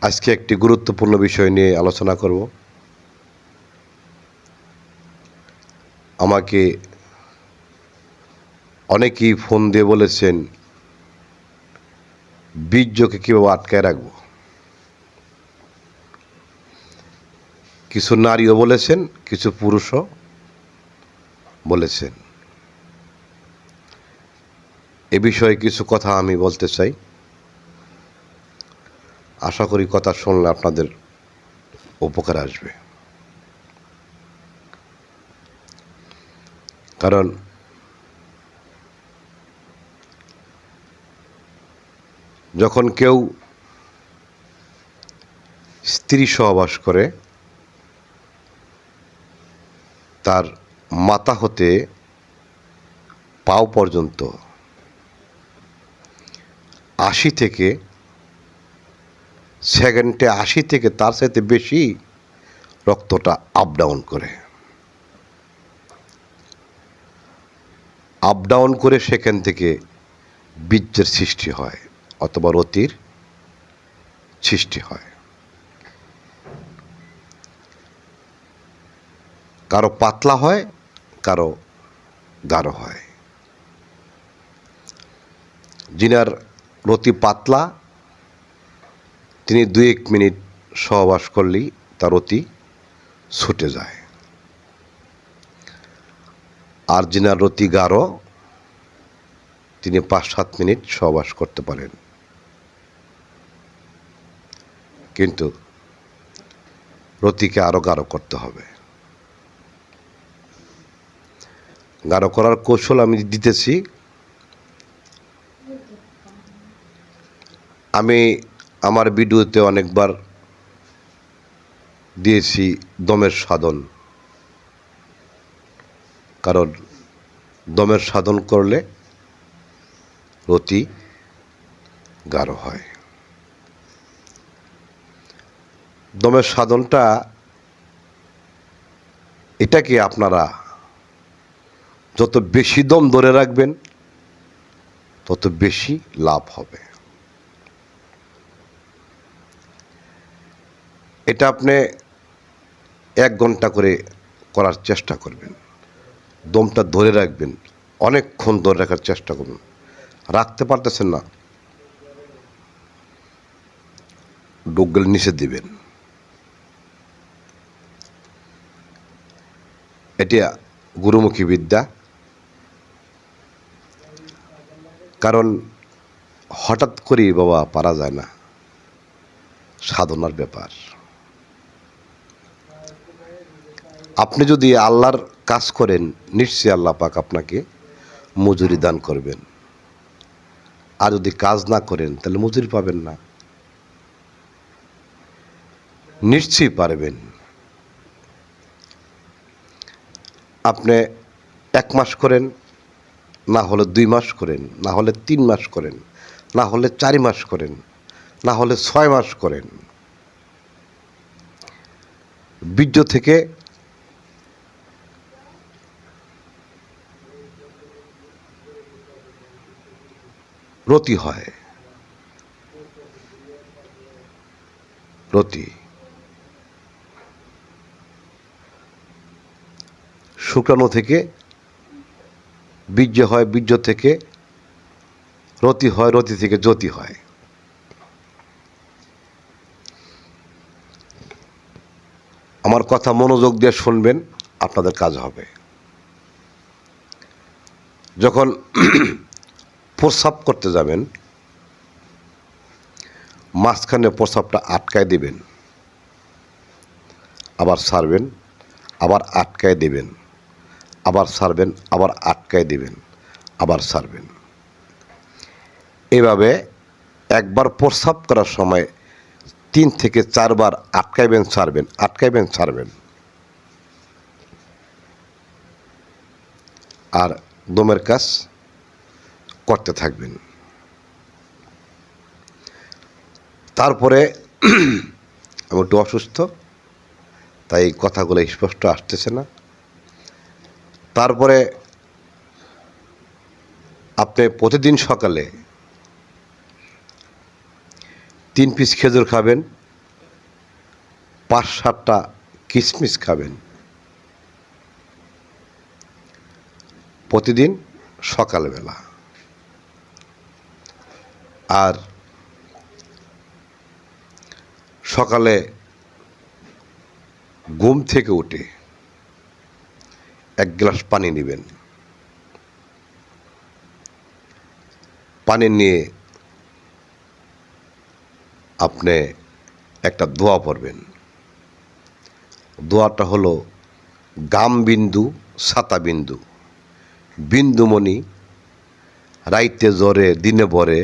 আজকে একটি গুরুত্বপূর্ণ বিষয় নিয়ে আলোচনা করব। আমাকে অনেকেই ফোন দিয়ে বলেছেন বীর্যকে কীভাবে আটকায় রাখব। কিছু নারীও বলেছেন, কিছু পুরুষও বলেছেন। এ বিষয়ে কিছু কথা আমি বলতে চাই। আশা করি কথা শুনলে আপনাদের উপকার আসবে। কারণ যখন কেউ স্ত্রী সহবাস করে, তার মাথা হতে পাও পর্যন্ত 80 থেকে সেকেন্ডে 80 থেকে তার সাথে বেশি রক্তটা আপ ডাউন করে। আপ ডাউন করে সেখান থেকে বীর্যের সৃষ্টি হয় অথবা রতির সৃষ্টি হয়। কারো পাতলা হয়, কারো গাঢ় হয়। যিনার রতি পাতলা তিনি 2-1 মিনিট সহবাস করলেই তার রতি ছুটে যায়। আর যিনার রতি গাঢ় তিনি 5-7 মিনিট সহবাস করতে পারেন। কিন্তু রতিকে আরও গাঢ় করতে হবে। গাঢ় করার কৌশল আমি দিতেছি। আমি আমার ভিডিওতে অনেকবার দিয়েছি দমের সাধন। কারণ দমের সাধন করলে রতি গাঢ় হয়। দমের সাধনটা এটাকে আপনারা যত বেশি দম ধরে রাখবেন তত বেশি লাভ হবে। এটা আপনি 1 ঘন্টা করে করার চেষ্টা করবেন। দমটা ধরে রাখবেন, অনেকক্ষণ ধরে রাখার চেষ্টা করুন। রাখতে পারতেছেন না, ডুগল নিচে দিবেন। এটা গুরুমুখী বিদ্যা। কারণ হঠাৎ করেই বাবা পারা যায় না, সাধনার ব্যাপার। আপনি যদি আল্লাহর কাজ করেন, নিশ্চয়ই আল্লাহ পাক আপনাকে মজুরি দান করবেন। আর যদি কাজ না করেন তাহলে মজুরি পাবেন না। নিশ্চয়ই পারবেন। আপনি 1 মাস করেন, না হলে 2 মাস করেন, না হলে 3 মাস করেন, না হলে 4 মাস করেন, না হলে 6 মাস করেন। বীর্য থেকে রতি হয়। রতি শুক্রাণু থেকে বীর্য হয়, বীর্য থেকে রতি হয়, রতি থেকে জ্যোতি হয়। আমার কথা মনোযোগ দিয়ে শুনবেন, আপনাদের কাজ হবে। যখন প্রস্রাব করতে যাবেন, মাঝখানে প্রস্রাবটা আটকায় দিবেন, আবার ছাড়বেন, আবার আটকায় দিবেন, আবার ছাড়বেন, আবার আটকায় দিবেন, আবার ছাড়বেন। এভাবে একবার প্রস্রাব করার সময় 3 থেকে 4 বার আটকাইবেন, ছাড়বেন, আটকাইবেন, ছাড়বেন। আর দমের কাজ করতে থাকবেন। তারপরে আমি একটু অসুস্থ, তাই কথাগুলো স্পষ্ট আসতেছে না। তারপরে আপনি প্রতিদিন সকালে 3 পিস খেজুর খাবেন, 5-7টা কিশমিশ খাবেন প্রতিদিন সকালবেলা। আর সকালে ঘুম থেকে উঠে 1 গ্লাস পানি নেবেন। পানি নিয়ে আপনি একটা দোয়া পড়বেন। দোয়াটা হলো গাম বিন্দু ছাতা বিন্দু, বিন্দুমণি রাইতে জ্বরে দিনে ভরে,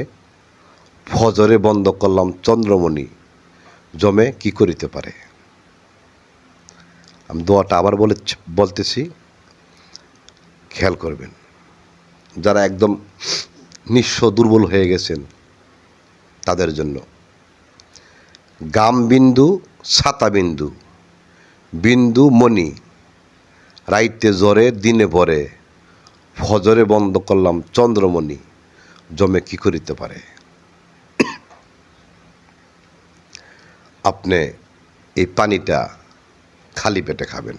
ফজরে বন্ধ করলাম চন্দ্রমণি, জমে কি করিতে পারে। আমি দোয়াটা আবার বলতেছি, খেয়াল করবেন। যারা একদম নিঃস্ব দুর্বল হয়ে গেছেন তাদের জন্য। গাম বিন্দু ছাতা বিন্দু, বিন্দু মণি রাইতে জ্বরে দিনে ভরে, ফজরে বন্ধ করলাম চন্দ্রমণি, জমে কি করিতে পারে। আপনি এই পানিটা খালি পেটে খাবেন।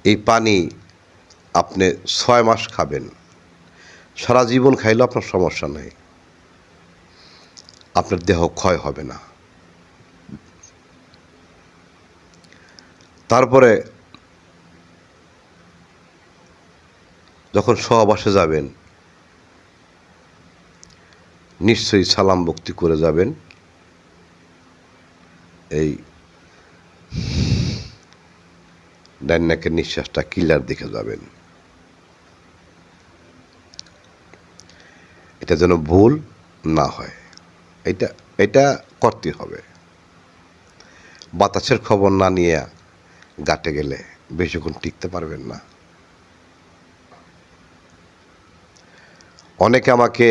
এই পানি আপনি 6 মাস খাবেন। সারা জীবন খাইলেও আপনার সমস্যা নেই, আপনার দেহ ক্ষয় হবে না। তারপরে যখন সহবাসে যাবেন নিশ্চয়ই সালাম ভক্তি করে যাবেন। এই ডান নাকের নিঃশ্বাসটা ক্লিয়ার দিকে যাবেন। এটা যেন ভুল না হয়, এটা করতে হবে। বাতাসের খবর না নিয়ে ঘাটে গেলে বেশিক্ষণ টিকতে পারবেন না। অনেকে আমাকে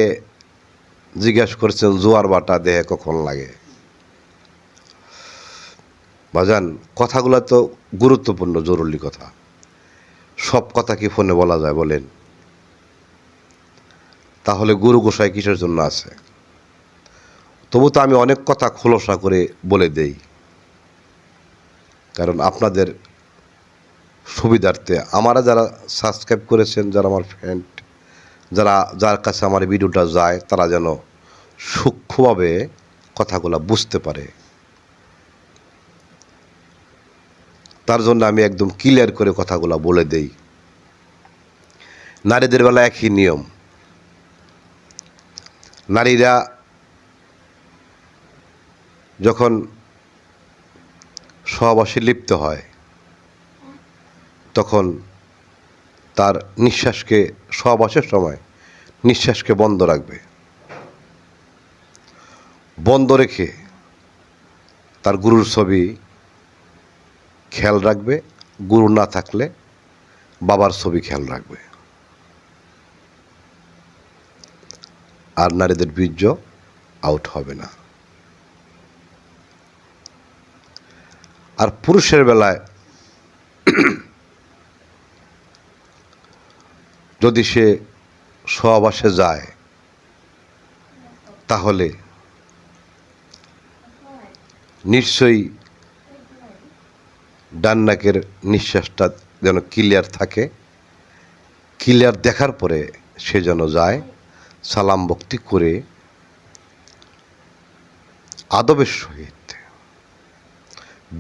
জিজ্ঞাসা করছেন জোয়ার বাটা দেহে কখন লাগে। বাজান, কথাগুলো তো গুরুত্বপূর্ণ, জরুরি কথা। সব কথা কি ফোনে বলা যায় বলেন? তাহলে গুরু গোসাই কিসের জন্য আছে? তবু তো আমি অনেক কথা খোলসা করে বলে দেই, কারণ আপনাদের সুবিধার্থে। আমারা যারা সাবস্ক্রাইব করেছেন, যারা আমার ফ্রেন্ড, যার কাছে আমার ভিডিওটা যায়, তারা যেন সূক্ষ্মভাবে কথাগুলো বুঝতে পারে। তার জন্য আমি একদম ক্লিয়ার করে কথাগুলো বলে দেই। নারীদের বেলা একই নিয়ম। নারীরা যখন সহবাসে লিপ্ত হয় তখন তার নিঃশ্বাসকে, সহবাসের সময় নিঃশ্বাসকে বন্ধ রাখবে। বন্ধ রেখে তার গুরুর ছবি খেয়াল রাখবে। গুরু না থাকলে বাবার ছবি খেয়াল রাখবে। আর নারীদের বীর্য আউট হবে না। আর পুরুষের বেলায় যদি সে সহবাসে যায় তাহলে নিশ্চয়ই ডান নাকের নিঃশ্বাসটা যেন ক্লিয়ার থাকে। ক্লিয়ার দেখার পরে সে যেন যায় সালাম ভক্তি করে আদবের সহিত,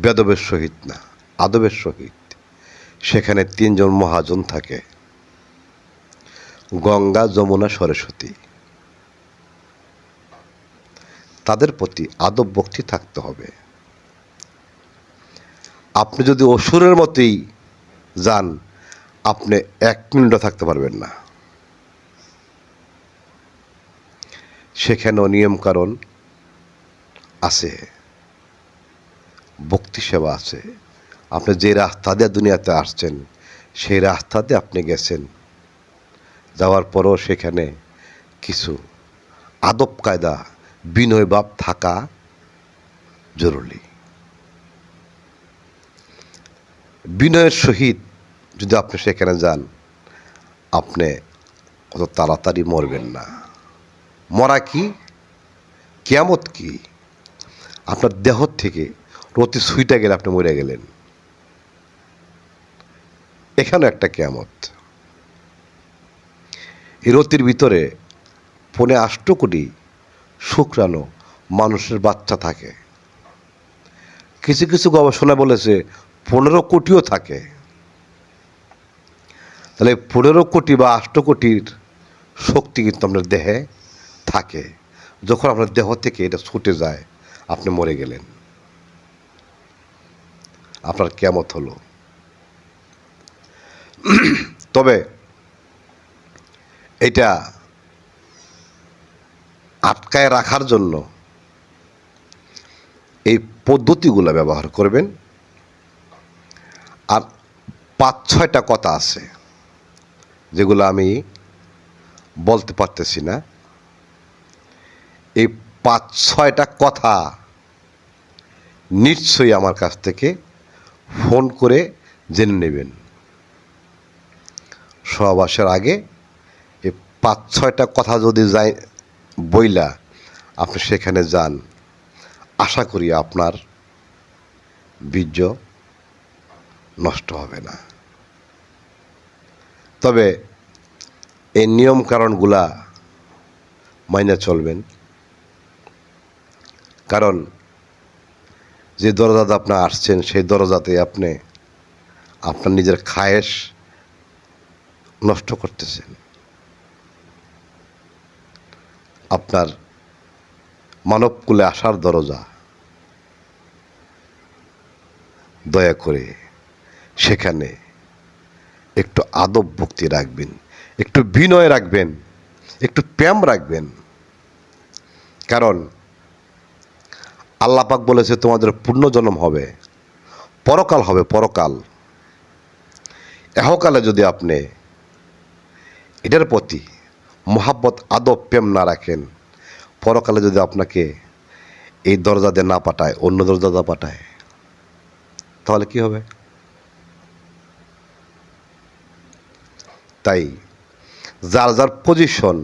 বেদবের সহিত না, আদবের সহিত। সেখানে 3 জন মহাজন থাকে, গঙ্গা, যমুনা, সরস্বতী। তাদের প্রতি আদব ভক্তি থাকতে হবে। আপনি যদি অসুরের মতোই যান, আপনি 1 মিনিটও থাকতে পারবেন না। সেখানেও নিয়মকানুন আছে, ভক্তি সেবা আছে। আপনি যে রাস্তা দিয়ে দুনিয়াতে আসছেন সেই রাস্তা দিয়ে আপনি গেছেন, যাওয়ার পরও সেখানে কিছু আদব কায়দা, বিনয় ভাব থাকা জরুরি। বিনয়ের সহিত যদি আপনি সেখানে যান, আপনি অত তাড়াতাড়ি মরবেন না। মরা কি? কিয়ামত কি? আপনার দেহ থেকে রতি ছুঁইটা গেলে আপনি মরে গেলেন, এখানেও একটা কিয়ামত। এই রতির ভিতরে 8.5 কোটি শুক্রাণু মানুষের বাচ্চা থাকে। কিছু কিছু গবেষণা বলেছে 15 কোটিও থাকে। তাহলে 15 কোটি বা 8 কোটির শক্তি কিন্তু আপনার দেহে থাকে। যখন আপনার দেহ থেকে এটা ছুটে যায়, আপনি মরে গেলেন, আপনার কিয়ামত হলো। তবে এটা আটকায় রাখার জন্য এই পদ্ধতিগুলো ব্যবহার করবেন। আর 5-6টা কথা আছে যেগুলো আমি বলতে পারতেছি না। এই 5-6টা কথা নিশ্চয়ই আমার কাছ থেকে ফোন করে জেনে নেবেন। সহবাসের আগে এই 5-6টা কথা যদি যাই বইলা আপনি সেখানে যান, আশা করি আপনার বীর্য নষ্ট হবে না। তবে এই নিয়ম কারণগুলা মাইনে চলবেন, কারণ যে দরজাতে আপনি আসছেন সেই দরজাতে আপনি আপনার নিজের খায়েশ নষ্ট করতেছেন। আপনার মানবকুলে আসার দরজা, দয়া করে সেখানে একটু আদব ভক্তি রাখবেন, একটু বিনয় রাখবেন, একটু প্রেম রাখবেন। কারণ আল্লাহ পাক বলেছে তোমাদের পুণ্যজন্ম হবে, পরকাল হবে, পরকাল। এহকালে যদি আপনি এটার প্রতি মোহাব্বত আদব প্রেম না রাখেন, পরকালে যদি আপনাকে এই দরজাতে না পাঠায়, অন্য দরজাতে পাঠায়, তাহলে কি হবে? তাই যার যার পজিশন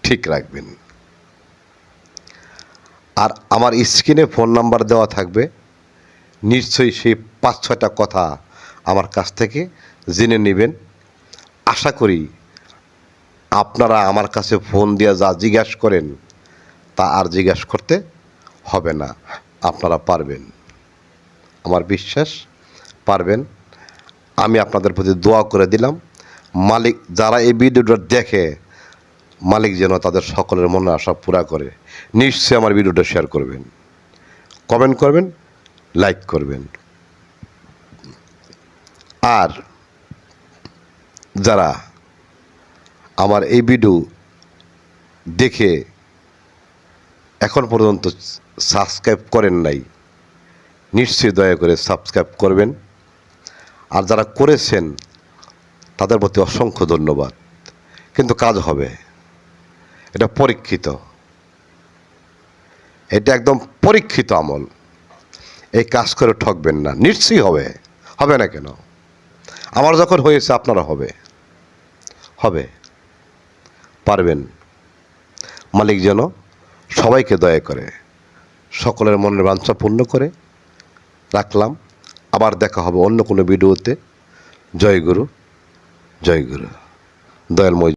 ঠিক রাখবেন। আর আমার স্ক্রিনে ফোন নাম্বার দেওয়া থাকবে, নিশ্চয়ই সেই 5-6টা কথা আমার কাছ থেকে জেনে নেবেন। আশা করি আপনারা আমার কাছে ফোন দিয়ে যা জিজ্ঞাসা করেন তা আর জিজ্ঞাসা করতে হবে না, আপনারা পারবেন, আমার বিশ্বাস পারবেন। আমি আপনাদের প্রতি দোয়া করে দিলাম, মালিক যারা এই ভিডিওটা দেখে, মালিক যেন তাদের সকলের মনে আশা পুরা করে। নিশ্চয়ই আমার ভিডিওটা শেয়ার করবেন, কমেন্ট করবেন, লাইক করবেন। আর যারা আমার এই ভিডিও দেখে এখন পর্যন্ত সাবস্ক্রাইব করেন নাই, নিশ্চয়ই দয়া করে সাবস্ক্রাইব করবেন। আর যারা করেছেন তাদের প্রতি অসংখ্য ধন্যবাদ। কিন্তু কাজ হবে, এটা পরীক্ষিত, এটা একদম পরীক্ষিত আমল। এই কাজ করে ঠকবেন না, নিশ্চয়ই হবে। হবে না কেন? আমার যখন হয়েছে আপনারা হবে, হবে, পারবেন। মালিক যেন সবাইকে দয়া করে, সকলের মনের বাঞ্ছা পূর্ণ করে। রাখলাম, আবার দেখা হবে অন্য কোনো ভিডিওতে। জয় গুরু, জয় গুরু, দয়ালময়।